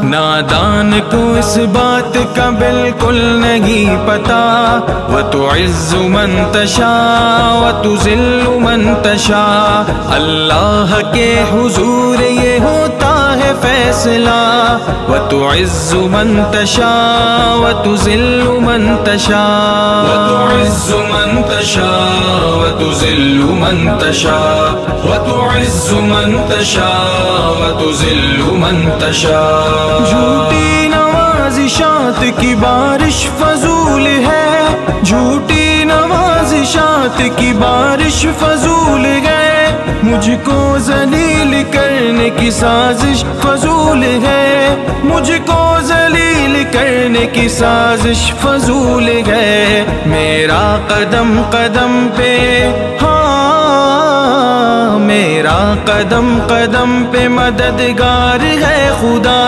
نادان کو اس بات کا بالکل نہیں پتا، وَتُعِزُّ مَن تَشَاءُ وَتُذِلُّ مَن تَشَاءُ، اللہ کے حضور یہ ہوتا ہے فیصلہ، وَتُعِزُّ مَن تَشَاءُ وَتُذِلُّ مَن تَشَاءُ، وَتُعِزُّ مَن تَشَاءُ وَتُذِلُّ مَن تَشَاءُ، وَتُعِزُّ مَن تَشَاءُ وَتُذِلُّ مَن تَشَاءُ۔ جھوٹی نوازشات کی بارش فضول ہے، جھوٹی نوازشات کی بارش فضول ہے، مجھ کو ذلیل کرنے کی سازش فضول ہے، مجھ کو ذلیل کرنے کی سازش فضول ہے، میرا قدم قدم پہ میرا قدم قدم پہ مددگار ہے خدا۔